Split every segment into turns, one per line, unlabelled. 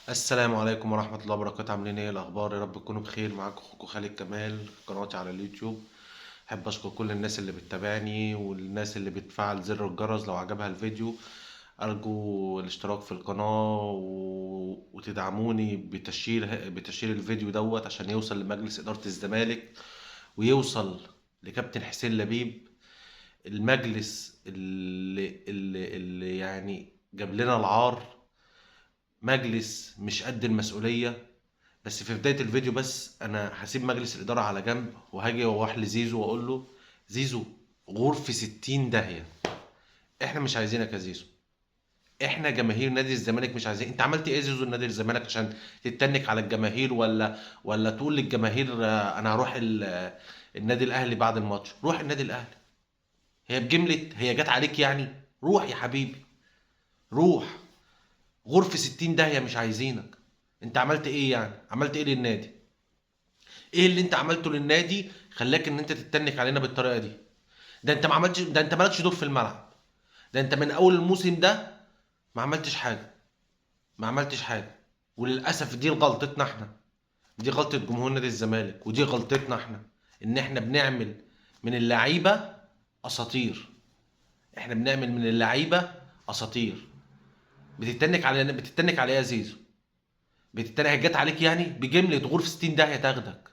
السلام عليكم ورحمة الله وبركاته. عاملين ايه الأخبار؟ يا رب تكونوا بخير. معاكم أخوكم خالد كمال في قناتي على اليوتيوب. أحب أشكر كل الناس اللي بتتابعني والناس اللي بتفعل زر الجرس لو عجبها الفيديو. أرجو الاشتراك في القناة وتدعموني بتشير الفيديو دوت عشان يوصل لمجلس إدارة الزمالك ويوصل لكابتن حسين لبيب. المجلس اللي يعني جاب لنا العار، مجلس مش قد المسؤولية. بس في بداية الفيديو بس انا هسيب مجلس الادارة على جنب وهاجي واروح لزيزو واقول له: زيزو، غرفة 60 داهية. احنا مش عايزينك يا زيزو. احنا جماهير نادي الزمالك مش عايزين. انت عملت ايه يا زيزو لنادي الزمالك عشان تتنك على الجماهير؟ ولا تقول للجماهير انا هروح النادي الاهلي بعد الماتش؟ روح النادي الاهلي. هي بجملة هي جت عليك يعني؟ روح يا حبيبي، روح. غرفة 60 داهية مش عايزينك. انت عملت ايه يعني؟ عملت ايه للنادي؟ ايه اللي انت عملته للنادي خلاك ان انت تتنك علينا بالطريقه دي؟ ده انت ما عملتش، ده انت مالكش دور في الملعب. ده انت من اول الموسم ده ما عملتش حاجه، ما عملتش حاجه. وللاسف دي غلطتنا احنا، دي غلطه جمهور نادي الزمالك، ودي غلطتنا احنا. ان احنا بنعمل من اللعيبه اساطير. احنا بنعمل من اللعيبه اساطير. بتتنك عليها يا زيزو. بتتنك جت عليك يعني بجمله غرفه 60 داهيه تاخدك.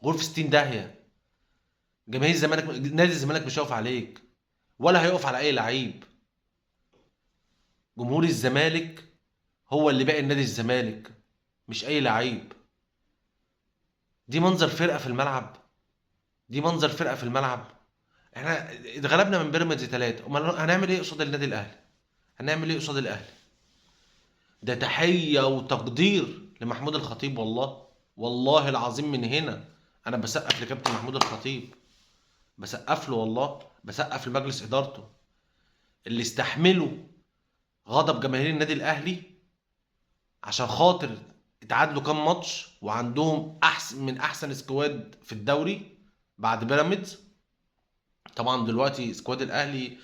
غرفه 60 داهيه. جماهير الزمالك، نادي الزمالك مش هيقف عليك ولا هيقف على اي لعيب. جمهور الزمالك هو اللي باقي نادي الزمالك، مش اي لعيب. دي منظر فرقه في الملعب. دي منظر فرقه في الملعب. احنا اتغلبنا من بيراميدز 3، امال هنعمل ايه قصاد النادي الاهلي؟ هنعمل ايه قصاد الاهلي؟ ده تحيه وتقدير لمحمود الخطيب. والله والله العظيم من هنا انا بسقف لكابتن محمود الخطيب. بسقف له والله، بسقف لمجلس ادارته اللي استحملوا غضب جماهير النادي الاهلي عشان خاطر اتعادلوا كام ماتش وعندهم احسن من احسن سكواد في الدوري بعد بيراميدز. طبعا دلوقتي سكواد الاهلي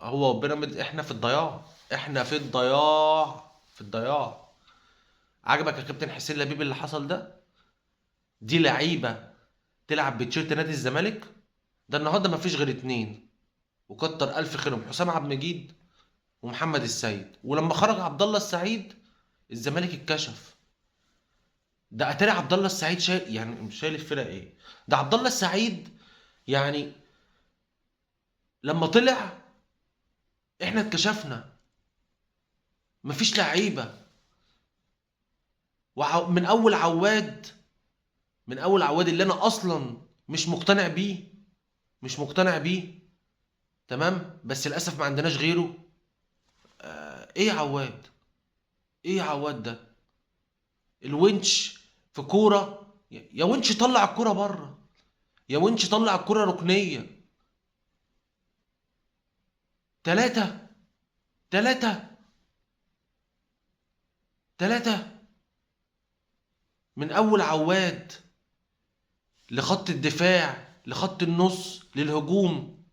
هو وبيراميدز احنا في الضياع. احنا في الضياع، في الضياع. عجبك يا كابتن حسين لبيب اللي حصل ده؟ دي لعيبه تلعب بتيشيرت نادي الزمالك. ده النهارده ما فيش غير اتنين، وكتر الف خيرهم: حسام عبد المجيد ومحمد السيد. ولما خرج عبد الله السعيد الزمالك اتكشف. ده اتاري عبد الله السعيد شايل، يعني مش شايل الفرقه ايه. ده عبد الله السعيد يعني لما طلع احنا اتكشفنا. مفيش لعيبه. من اول عواد، من اول عواد اللي انا اصلا مش مقتنع بيه، مش مقتنع بيه. تمام، بس للاسف ما عندناش غيره. ايه يا عواد؟ ايه يا عواد ده؟ الونش في كوره. يا ونش طلع الكوره بره. يا ونش طلع الكوره ركنيه. ثلاثة، ثلاثة، ثلاثة. من اول عواد لخط الدفاع لخط النص للهجوم.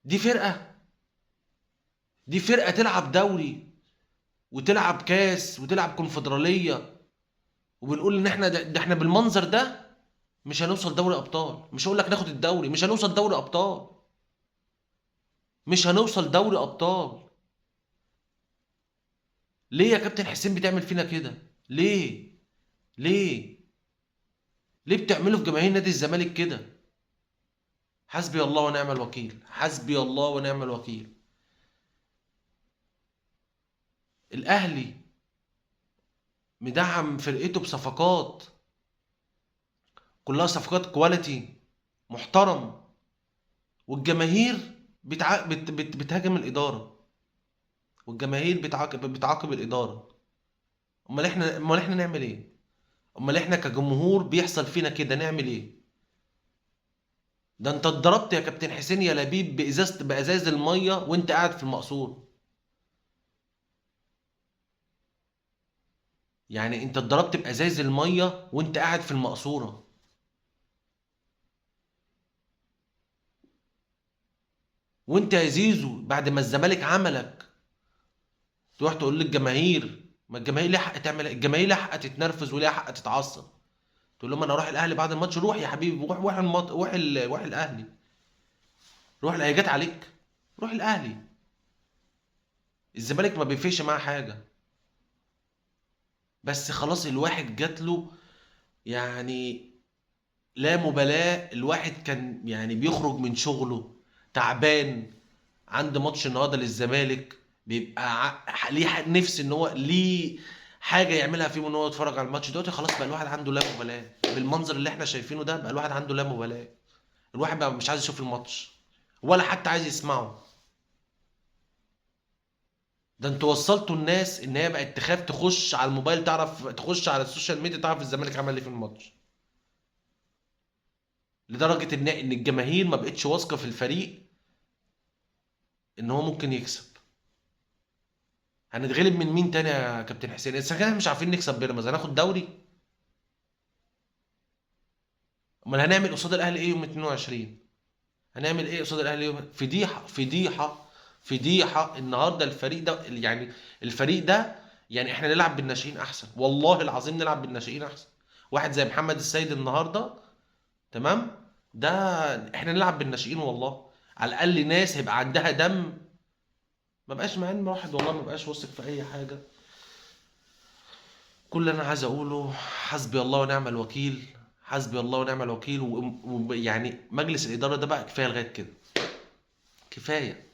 دي فرقة؟ دي فرقة تلعب دوري وتلعب كاس وتلعب كونفدرالية وبنقول ان احنا ده احنا بالمنظر ده مش هنوصل دوري ابطال. مش هقول لك ناخد الدوري، مش هنوصل دوري ابطال. مش هنوصل دوري ابطال. ليه يا كابتن حسين بتعمل فينا كده؟ ليه؟ ليه؟ ليه بتعملوا في جماهير نادي الزمالك كده؟ حسبي الله ونعم الوكيل، حسبي الله ونعم الوكيل. الاهلي مدعم فرقته بصفقات، كلها صفقات كواليتي محترم. والجماهير بتهاجم الاداره، والجماهير بتعاقب الاداره. امال احنا نعمل ايه؟ امال احنا كجمهور بيحصل فينا كده نعمل ايه؟ ده انت اتضربت يا كابتن حسين يا لبيب بازاز الميه وانت قاعد في المقصوره. يعني انت اتضربت بازاز الميه وانت قاعد في المقصوره. وانت يا زيزو بعد ما الزمالك عملك تروح تقول للجماهير ما الجماهير ليها حق تعمل إيه؟ الجماهير ليها حق تتنرفز وليها حق تتعصب. تقول لهم انا اروح الاهلي بعد الماتش، روح يا حبيبي، روح روح الاهلي، روح هي جت عليك، روح الاهلي. الزمالك ما بيفرقش معاه حاجه، بس خلاص الواحد جات له يعني لا مبالاة. الواحد كان يعني بيخرج من شغله تعبان، عند ماتش النهارده للزمالك، بيبقى ليه نفس ان هو ليه حاجه يعملها فيه ان هو يتفرج على الماتش. دلوقتي خلاص بقى الواحد عنده لا مبالاه بالمنظر اللي احنا شايفينه ده، بقى الواحد عنده لا مبالاه. الواحد بقى مش عايز يشوف الماتش ولا حتى عايز يسمعه. ده انتوا وصلتوا الناس ان هي بقت تخاف تخش على الموبايل، تعرف تخش على السوشيال ميديا تعرف الزمالك عمل ايه في الماتش، لدرجه ان الجماهير ما بقتش واثقه في الفريق ان هو ممكن يكسب. هنتغلب من مين تاني يا كابتن حسين؟ اذا كان احنا مش عارفين نكسب بيراميدز هناخد دوري؟ امال هنعمل قصاد الاهلي ايه يوم 22؟ هنعمل ايه قصاد الاهلي يوم؟ فضيحه فضيحه فضيحه النهارده الفريق ده يعني. الفريق ده يعني احنا نلعب بالناشئين احسن، والله العظيم نلعب بالناشئين احسن. واحد زي محمد السيد النهارده، تمام، ده احنا نلعب بالناشئين والله، على الاقل ناس هيبقى عندها دم. ما بقاش مع ان واحد والله ما بقاش واثق في اي حاجه. كل اللي انا عايز اقوله حسبي الله ونعم الوكيل، حسبي الله ونعم الوكيل. ويعني مجلس الاداره ده بقى كفايه لغايه كده، كفايه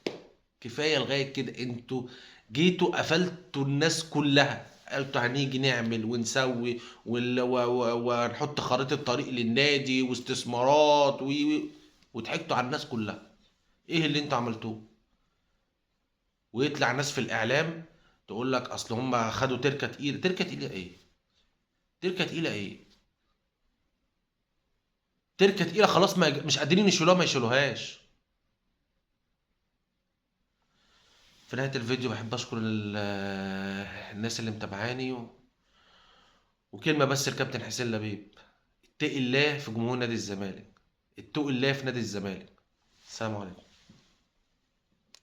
كفايه لغايه كده. انتوا جيتوا قفلتوا الناس كلها، قلتوا هنيجي نعمل ونسوي ونحط خريطه طريق للنادي واستثمارات وضحكتوا على الناس كلها. ايه اللي انتوا عملتوه؟ ويطلع ناس في الاعلام تقول لك اصل هم خدوا تركه تقيله. تركه تقيله ايه؟ تركه تقيله ايه؟ تركه تقيله خلاص، ما مش قادرين يشيلوها ما يشيلوهاش. في نهايه الفيديو بحب اشكر الناس اللي متابعاني وكلمه بس الكابتن حسين لبيب: اتقي الله في جمهور نادي الزمالك، اتقوا الله في نادي الزمالك. السلام عليكم.